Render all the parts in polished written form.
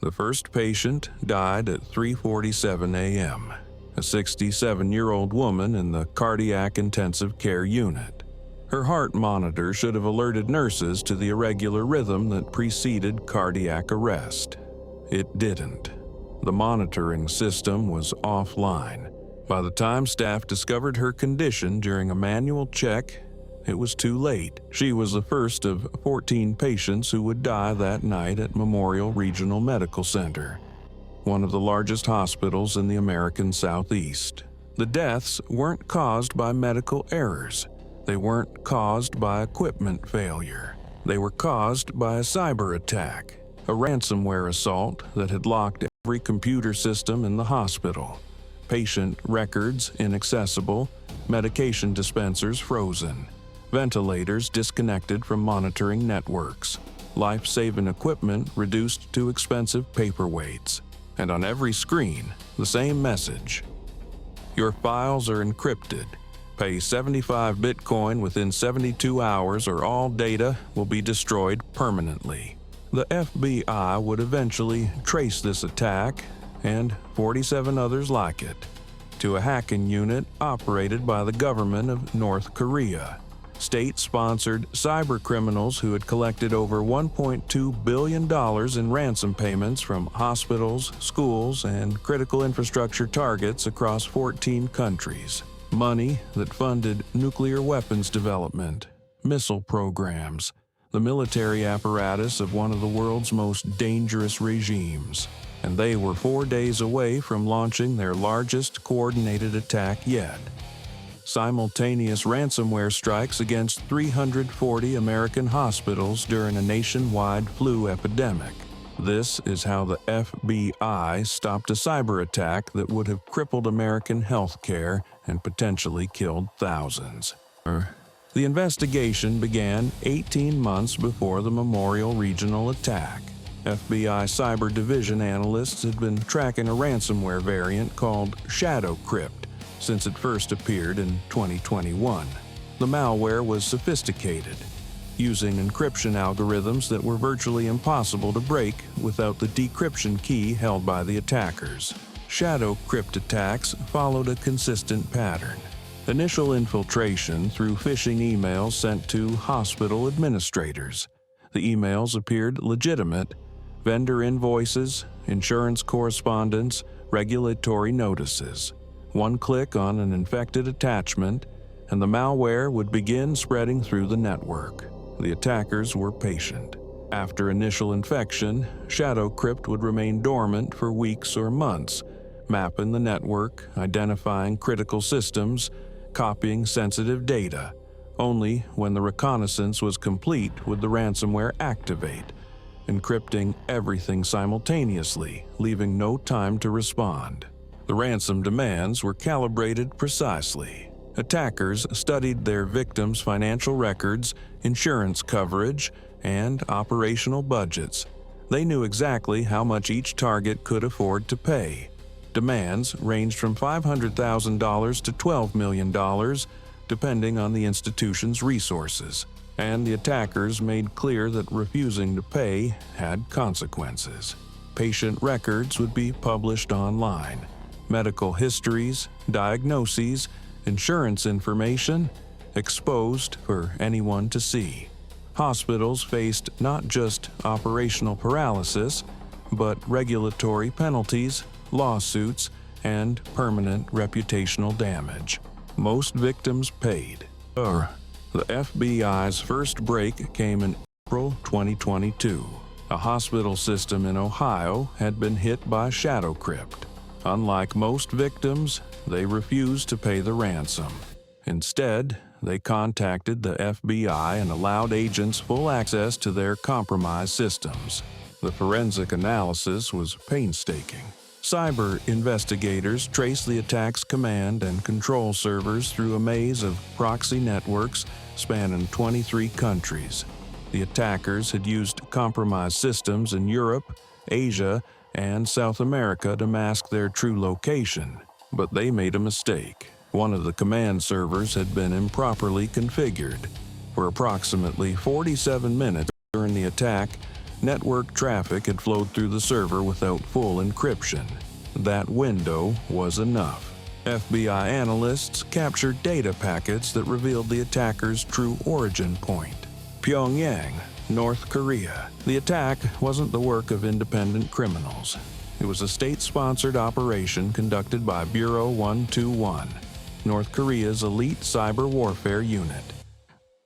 The first patient died at 3:47 a.m., a 67-year-old woman in the cardiac intensive care unit. Her heart monitor should have alerted nurses to the irregular rhythm that preceded cardiac arrest. It didn't. The monitoring system was offline. By the time staff discovered her condition during a manual check, it was too late. She was the first of 14 patients who would die that night at Memorial Regional Medical Center, one of the largest hospitals in the American Southeast. The deaths weren't caused by medical errors. They weren't caused by equipment failure. They were caused by a cyber attack, a ransomware assault that had locked every computer system in the hospital. Patient records inaccessible, medication dispensers frozen, ventilators disconnected from monitoring networks, life-saving equipment reduced to expensive paperweights, and on every screen, the same message: your files are encrypted. Pay 75 Bitcoin within 72 hours or all data will be destroyed permanently. The FBI would eventually trace this attack, and 47 others like it, to a hacking unit operated by the government of North Korea. State-sponsored cybercriminals who had collected over $1.2 billion in ransom payments from hospitals, schools, and critical infrastructure targets across 14 countries. Money that funded nuclear weapons development, missile programs, the military apparatus of one of the world's most dangerous regimes. And they were 4 days away from launching their largest coordinated attack yet. Simultaneous ransomware strikes against 340 American hospitals during a nationwide flu epidemic. This is how the FBI stopped a cyber attack that would have crippled American healthcare and potentially killed thousands. The investigation began 18 months before the Memorial Regional attack. FBI Cyber Division analysts had been tracking a ransomware variant called ShadowCrypt since it first appeared in 2021. The malware was sophisticated, using encryption algorithms that were virtually impossible to break without the decryption key held by the attackers. ShadowCrypt attacks followed a consistent pattern. Initial infiltration through phishing emails sent to hospital administrators. The emails appeared legitimate: vendor invoices, insurance correspondence, regulatory notices. One click on an infected attachment, and the malware would begin spreading through the network. The attackers were patient. After initial infection, ShadowCrypt would remain dormant for weeks or months, mapping the network, identifying critical systems, copying sensitive data. Only when the reconnaissance was complete would the ransomware activate, encrypting everything simultaneously, leaving no time to respond. The ransom demands were calibrated precisely. Attackers studied their victims' financial records, insurance coverage, and operational budgets. They knew exactly how much each target could afford to pay. Demands ranged from $500,000 to $12 million, depending on the institution's resources, and the attackers made clear that refusing to pay had consequences. Patient records would be published online. Medical histories, diagnoses, insurance information exposed for anyone to see. Hospitals faced not just operational paralysis, but regulatory penalties, lawsuits, and permanent reputational damage. Most victims paid. The FBI's first break came in April 2022. A hospital system in Ohio had been hit by ShadowCrypt. Unlike most victims, they refused to pay the ransom. Instead, they contacted the FBI and allowed agents full access to their compromised systems. The forensic analysis was painstaking. Cyber investigators traced the attack's command and control servers through a maze of proxy networks spanning 23 countries. The attackers had used compromised systems in Europe, Asia, and South America to mask their true location. But they made a mistake. One of the command servers had been improperly configured. For approximately 47 minutes during the attack, Network traffic had flowed through the server without full encryption. That window was enough. FBI analysts captured data packets that revealed the attacker's true origin point: Pyongyang, North Korea. The attack wasn't the work of independent criminals. It was a state-sponsored operation conducted by Bureau 121, North Korea's elite cyber warfare unit.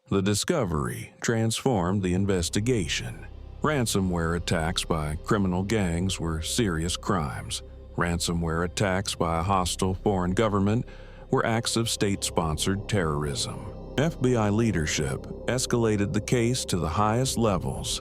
The discovery transformed the investigation. Ransomware attacks by criminal gangs were serious crimes. Ransomware attacks by a hostile foreign government were acts of state-sponsored terrorism. FBI leadership escalated the case to the highest levels.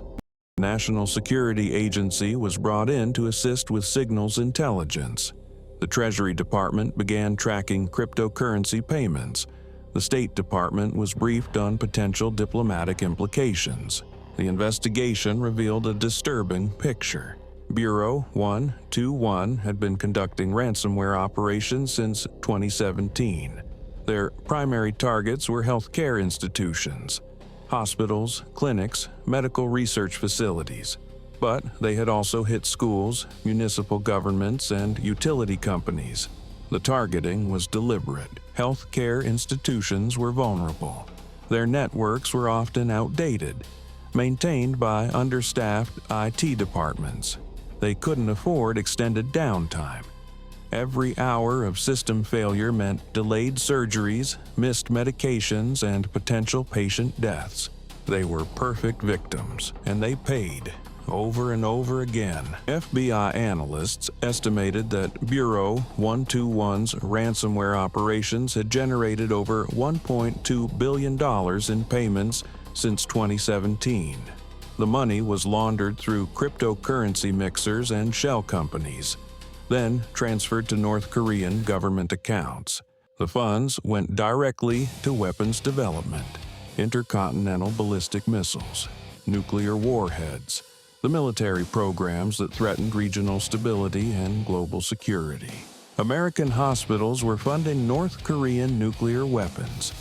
The National Security Agency was brought in to assist with signals intelligence. The Treasury Department began tracking cryptocurrency payments. The State Department was briefed on potential diplomatic implications. The investigation revealed a disturbing picture. Bureau 121 had been conducting ransomware operations since 2017. Their primary targets were healthcare institutions, hospitals, clinics, medical research facilities. But they had also hit schools, municipal governments, and utility companies. The targeting was deliberate. Healthcare institutions were vulnerable. Their networks were often outdated, maintained by understaffed IT departments. They couldn't afford extended downtime. Every hour of system failure meant delayed surgeries, missed medications, and potential patient deaths. They were perfect victims, and they paid over and over again. FBI analysts estimated that Bureau 121's ransomware operations had generated over $1.2 billion in payments since 2017. The money was laundered through cryptocurrency mixers and shell companies, then transferred to North Korean government accounts. The funds went directly to weapons development, intercontinental ballistic missiles, nuclear warheads, the military programs that threatened regional stability and global security. American hospitals were funding North Korean nuclear weapons.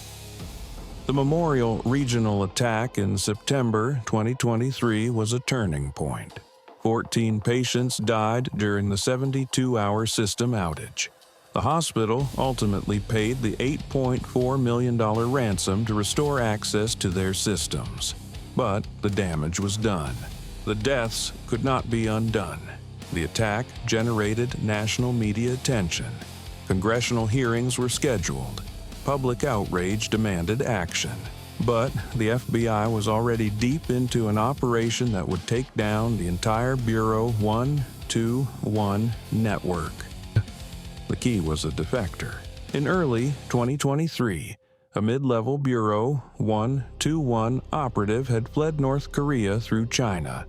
The Memorial Regional attack in September 2023 was a turning point. 14 patients died during the 72-hour system outage. The hospital ultimately paid the $8.4 million ransom to restore access to their systems. But the damage was done. The deaths could not be undone. The attack generated national media attention. Congressional hearings were scheduled. Public outrage demanded action. But the FBI was already deep into an operation that would take down the entire Bureau 121 network. The key was a defector. In early 2023, a mid-level Bureau 121 operative had fled North Korea through China.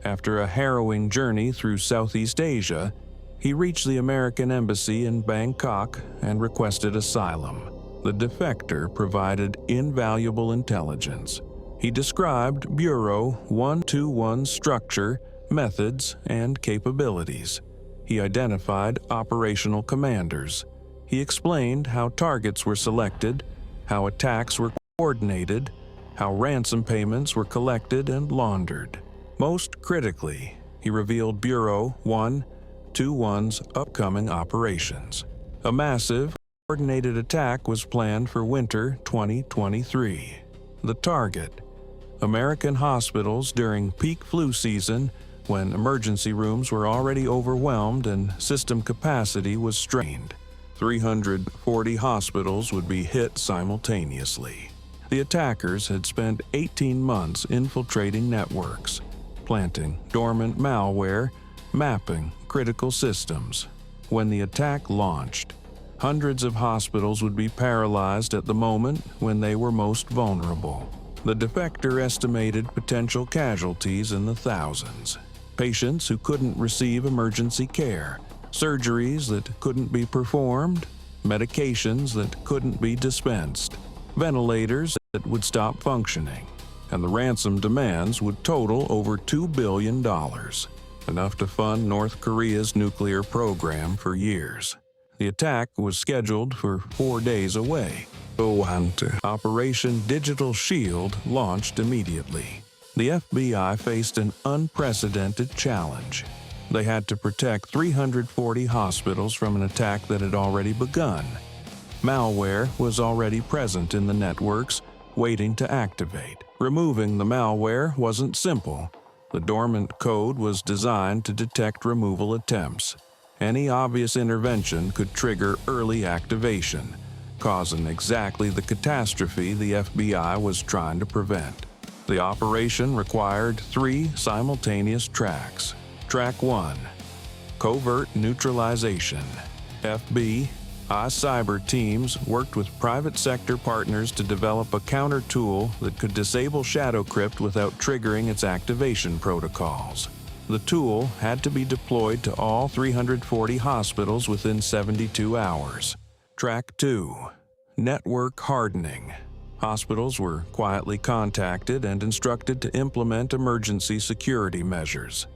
After a harrowing journey through Southeast Asia, he reached the American Embassy in Bangkok and requested asylum. The defector provided invaluable intelligence. He described Bureau 121's structure, methods, and capabilities. He identified operational commanders. He explained how targets were selected, how attacks were coordinated, how ransom payments were collected and laundered. Most critically, he revealed Bureau 121's upcoming operations. A massive, coordinated attack was planned for winter 2023. The target: American hospitals during peak flu season, when emergency rooms were already overwhelmed and system capacity was strained. 340 hospitals would be hit simultaneously. The attackers had spent 18 months infiltrating networks, planting dormant malware, mapping critical systems. When the attack launched, hundreds of hospitals would be paralyzed at the moment when they were most vulnerable. The defector estimated potential casualties in the thousands. Patients who couldn't receive emergency care, surgeries that couldn't be performed, medications that couldn't be dispensed, ventilators that would stop functioning, and the ransom demands would total over $2 billion, enough to fund North Korea's nuclear program for years. The attack was scheduled for 4 days away. Operation Digital Shield launched immediately. The FBI faced an unprecedented challenge. They had to protect 340 hospitals from an attack that had already begun. Malware was already present in the networks, waiting to activate. Removing the malware wasn't simple. The dormant code was designed to detect removal attempts. Any obvious intervention could trigger early activation, causing exactly the catastrophe the FBI was trying to prevent. The operation required 3 simultaneous tracks. Track 1. Covert neutralization. FBI cyber teams worked with private sector partners to develop a counter tool that could disable ShadowCrypt without triggering its activation protocols. The tool had to be deployed to all 340 hospitals within 72 hours. Track 2. Network hardening. Hospitals were quietly contacted and instructed to implement emergency security measures,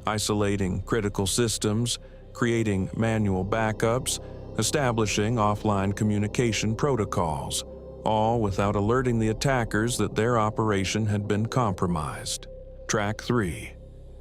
isolating critical systems, creating manual backups, establishing offline communication protocols, all without alerting the attackers that their operation had been compromised. Track 3.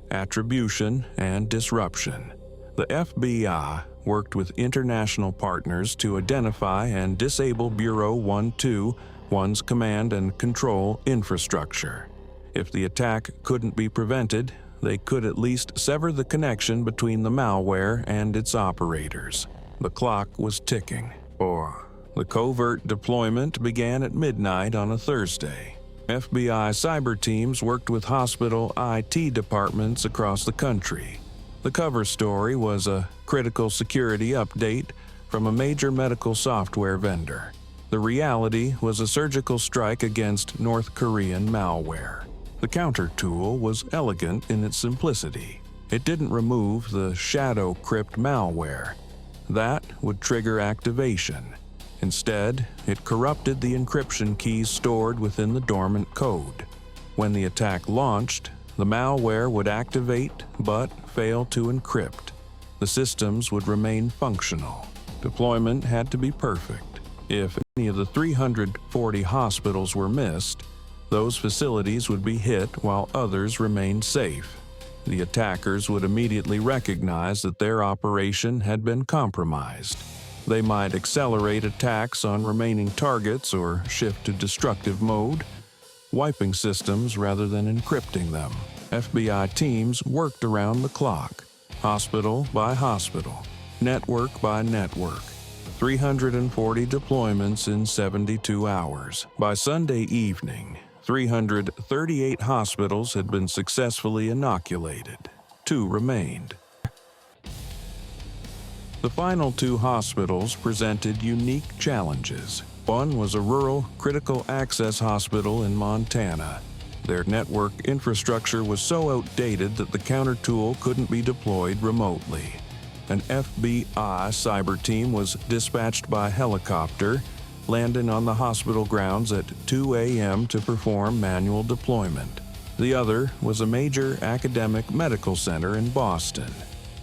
Attribution and disruption. The FBI worked with international partners to identify and disable Bureau 121's command and control infrastructure. If the attack couldn't be prevented, they could at least sever the connection between the malware and its operators. The clock was ticking. The covert deployment began at midnight on a Thursday. FBI cyber teams worked with hospital IT departments across the country. The cover story was a critical security update from a major medical software vendor. The reality was a surgical strike against North Korean malware. The counter tool was elegant in its simplicity. It didn't remove the ShadowCrypt malware. That would trigger activation. Instead, it corrupted the encryption keys stored within the dormant code. When the attack launched, the malware would activate but fail to encrypt. The systems would remain functional. Deployment had to be perfect. If any of the 340 hospitals were missed, those facilities would be hit while others remained safe. The attackers would immediately recognize that their operation had been compromised. They might accelerate attacks on remaining targets or shift to destructive mode, wiping systems rather than encrypting them. FBI teams worked around the clock, hospital by hospital, network by network. 340 deployments in 72 hours. By Sunday evening, 338 hospitals had been successfully inoculated. 2 remained. The final 2 hospitals presented unique challenges. One was a rural critical access hospital in Montana. Their network infrastructure was so outdated that the counter tool couldn't be deployed remotely. An FBI cyber team was dispatched by helicopter, landing on the hospital grounds at 2 a.m. to perform manual deployment. The other was a major academic medical center in Boston.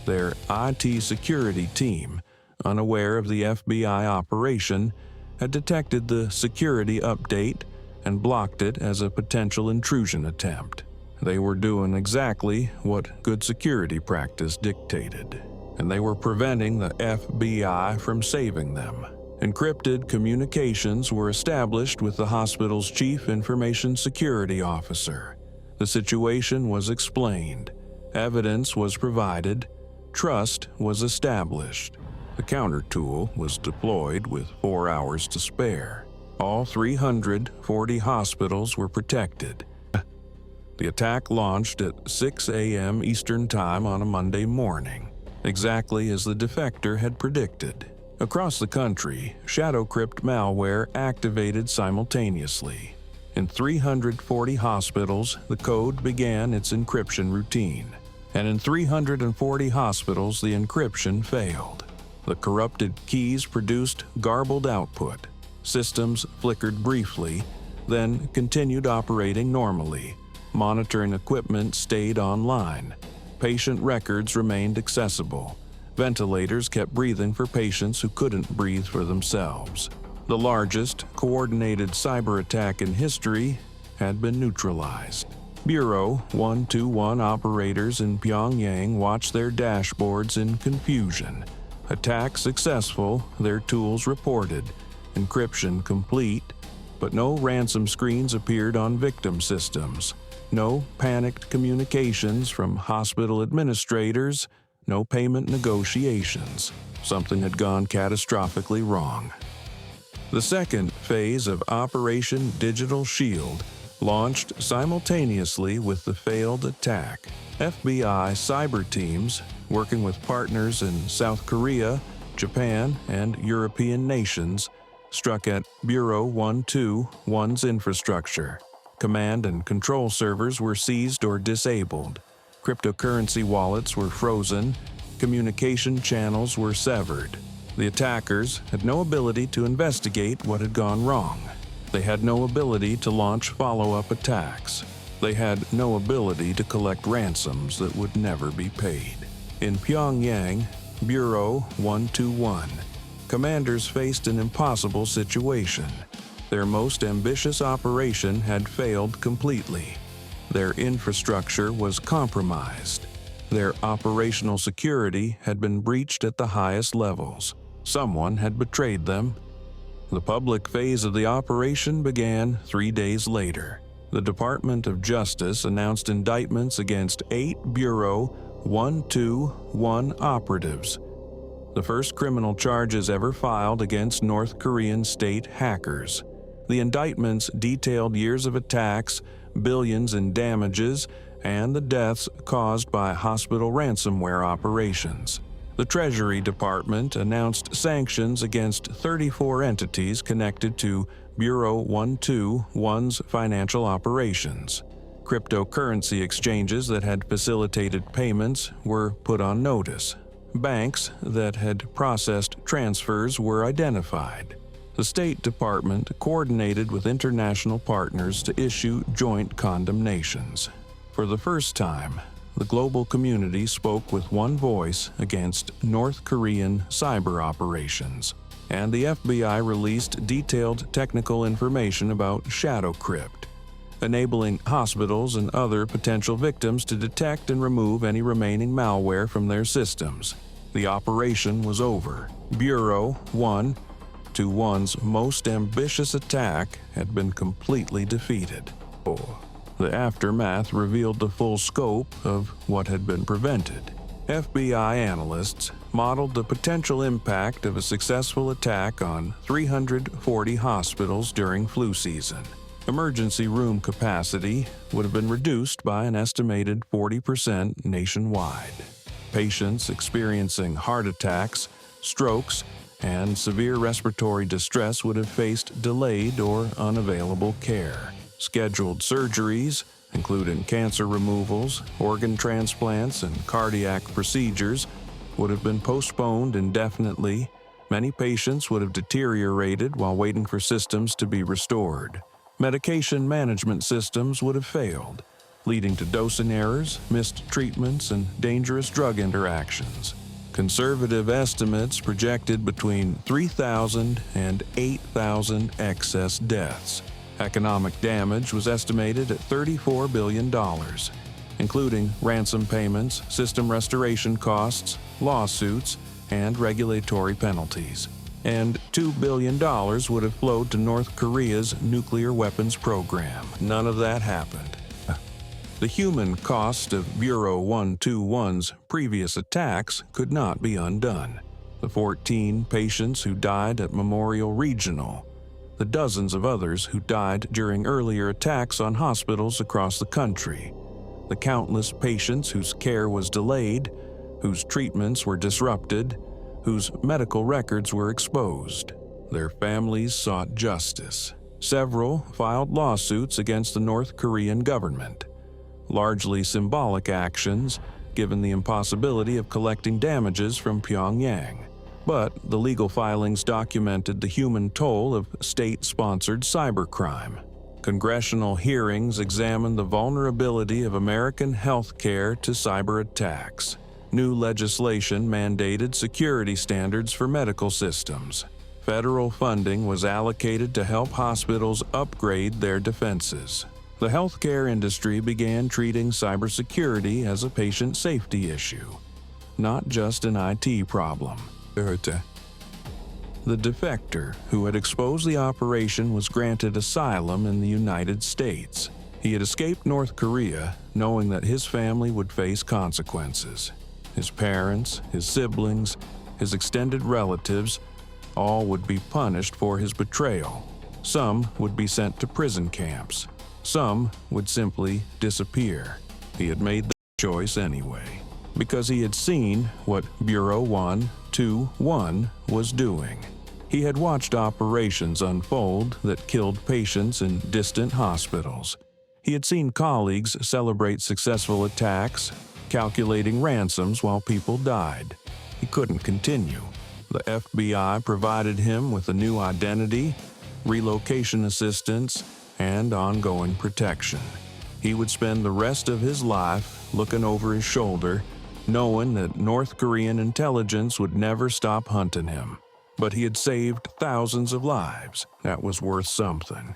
Their IT security team, unaware of the FBI operation, had detected the security update and blocked it as a potential intrusion attempt. They were doing exactly what good security practice dictated, and they were preventing the FBI from saving them. Encrypted communications were established with the hospital's chief information security officer. The situation was explained. Evidence was provided. Trust was established. The counter tool was deployed with 4 hours to spare. All 340 hospitals were protected. The attack launched at 6 a.m. Eastern Time on a Monday morning, exactly as the defector had predicted. Across the country, ShadowCrypt malware activated simultaneously. In 340 hospitals, the code began its encryption routine, and in 340 hospitals, the encryption failed. The corrupted keys produced garbled output. Systems flickered briefly, then continued operating normally. Monitoring equipment stayed online. Patient records remained accessible. Ventilators kept breathing for patients who couldn't breathe for themselves. The largest coordinated cyber attack in history had been neutralized. Bureau 121 operators in Pyongyang watched their dashboards in confusion. Attack successful, their tools reported. Encryption complete, but no ransom screens appeared on victim systems. No panicked communications from hospital administrators, no payment negotiations. Something had gone catastrophically wrong. The second phase of Operation Digital Shield launched simultaneously with the failed attack. FBI cyber teams, working with partners in South Korea, Japan, and European nations, struck at Bureau 121's infrastructure. Command and control servers were seized or disabled. Cryptocurrency wallets were frozen. Communication channels were severed. The attackers had no ability to investigate what had gone wrong. They had no ability to launch follow-up attacks. They had no ability to collect ransoms that would never be paid. In Pyongyang, Bureau 121, commanders faced an impossible situation. Their most ambitious operation had failed completely. Their infrastructure was compromised. Their operational security had been breached at the highest levels. Someone had betrayed them. The public phase of the operation began 3 days later. The Department of Justice announced indictments against 8 Bureau 121 operatives, the first criminal charges ever filed against North Korean state hackers. The indictments detailed years of attacks, billions in damages, and the deaths caused by hospital ransomware operations. The Treasury Department announced sanctions against 34 entities connected to Bureau 121's financial operations. Cryptocurrency exchanges that had facilitated payments were put on notice. Banks that had processed transfers were identified. The State Department coordinated with international partners to issue joint condemnations. For the first time, the global community spoke with one voice against North Korean cyber operations, and the FBI released detailed technical information about ShadowCrypt, enabling hospitals and other potential victims to detect and remove any remaining malware from their systems. The operation was over. Bureau 121's most ambitious attack had been completely defeated. The aftermath revealed the full scope of what had been prevented. FBI analysts modeled the potential impact of a successful attack on 340 hospitals during flu season. Emergency room capacity would have been reduced by an estimated 40% nationwide. Patients experiencing heart attacks, strokes, and severe respiratory distress would have faced delayed or unavailable care. Scheduled surgeries, including cancer removals, organ transplants, and cardiac procedures, would have been postponed indefinitely. Many patients would have deteriorated while waiting for systems to be restored. Medication management systems would have failed, leading to dosing errors, missed treatments, and dangerous drug interactions. Conservative estimates projected between 3,000 and 8,000 excess deaths. Economic damage was estimated at $34 billion, including ransom payments, system restoration costs, lawsuits, and regulatory penalties. And $2 billion would have flowed to North Korea's nuclear weapons program. None of that happened. The human cost of Bureau 121's previous attacks could not be undone. The 14 patients who died at Memorial Regional, the dozens of others who died during earlier attacks on hospitals across the country, the countless patients whose care was delayed, whose treatments were disrupted, whose medical records were exposed. Their families sought justice. Several filed lawsuits against the North Korean government, largely symbolic actions given the impossibility of collecting damages from Pyongyang. But the legal filings documented the human toll of state-sponsored cybercrime. Congressional hearings examined the vulnerability of American healthcare to cyber attacks. New legislation mandated security standards for medical systems. Federal funding was allocated to help hospitals upgrade their defenses. The healthcare industry began treating cybersecurity as a patient safety issue, not just an IT problem. The defector who had exposed the operation was granted asylum in the United States. He had escaped North Korea, knowing that his family would face consequences. His parents, his siblings, his extended relatives, all would be punished for his betrayal. Some would be sent to prison camps. Some would simply disappear. He had made the choice anyway, because he had seen what Bureau 121 was doing. He had watched operations unfold that killed patients in distant hospitals. He had seen colleagues celebrate successful attacks, calculating ransoms while people died. He couldn't continue. The FBI provided him with a new identity, relocation assistance, and ongoing protection. He would spend the rest of his life looking over his shoulder, knowing that North Korean intelligence would never stop hunting him. But he had saved thousands of lives. That was worth something.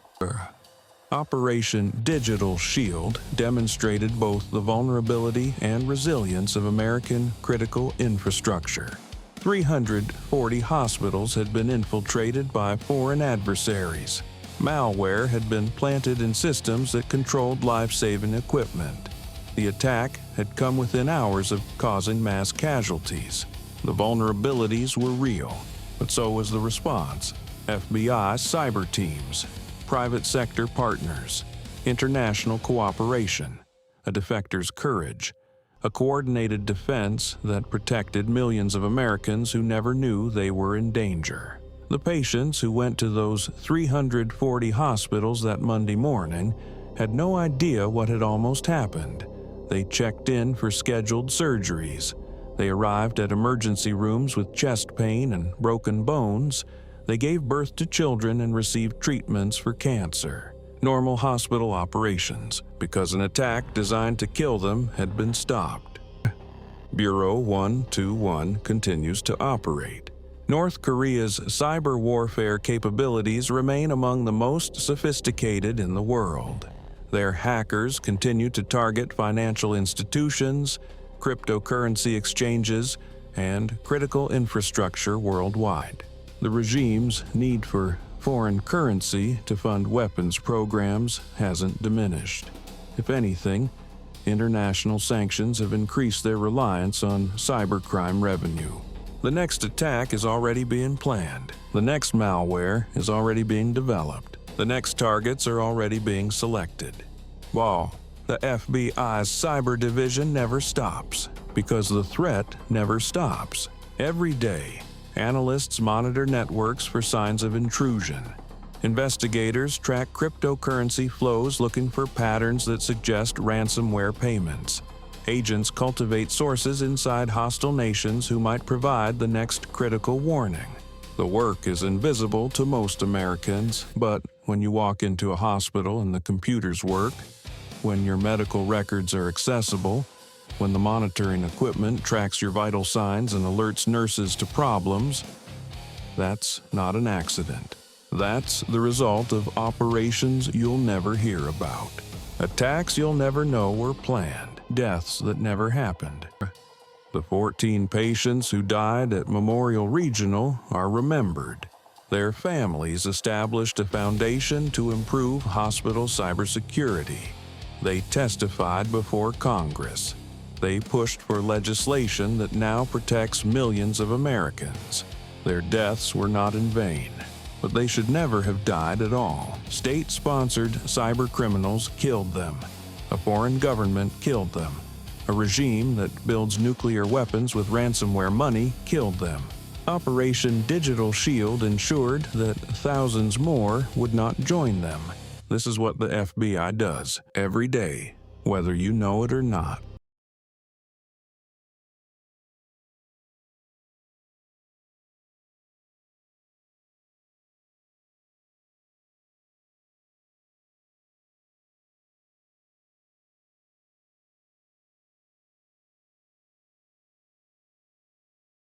Operation Digital Shield demonstrated both the vulnerability and resilience of American critical infrastructure. 340 hospitals had been infiltrated by foreign adversaries. Malware had been planted in systems that controlled life-saving equipment. The attack had come within hours of causing mass casualties. The vulnerabilities were real, but so was the response. FBI cyber teams, private sector partners, international cooperation, a defector's courage, a coordinated defense that protected millions of Americans who never knew they were in danger. The patients who went to those 340 hospitals that Monday morning had no idea what had almost happened. They checked in for scheduled surgeries. They arrived at emergency rooms with chest pain and broken bones. They gave birth to children and received treatments for cancer. Normal hospital operations, because an attack designed to kill them had been stopped. Bureau 121 continues to operate. North Korea's cyber warfare capabilities remain among the most sophisticated in the world. Their hackers continue to target financial institutions, cryptocurrency exchanges, and critical infrastructure worldwide. The regime's need for foreign currency to fund weapons programs hasn't diminished. If anything, international sanctions have increased their reliance on cybercrime revenue. The next attack is already being planned. The next malware is already being developed. The next targets are already being selected. Well, the FBI's cyber division never stops, because the threat never stops. Every day, analysts monitor networks for signs of intrusion. Investigators track cryptocurrency flows looking for patterns that suggest ransomware payments. Agents cultivate sources inside hostile nations who might provide the next critical warning. The work is invisible to most Americans, but when you walk into a hospital and the computers work, when your medical records are accessible, when the monitoring equipment tracks your vital signs and alerts nurses to problems, that's not an accident. That's the result of operations you'll never hear about. Attacks you'll never know were planned. Deaths that never happened. The 14 patients who died at Memorial Regional are remembered. Their families established a foundation to improve hospital cybersecurity. They testified before Congress. They pushed for legislation that now protects millions of Americans. Their deaths were not in vain, but they should never have died at all. State-sponsored cyber criminals killed them. A foreign government killed them. A regime that builds nuclear weapons with ransomware money killed them. Operation Digital Shield ensured that thousands more would not join them. This is what the FBI does every day, whether you know it or not.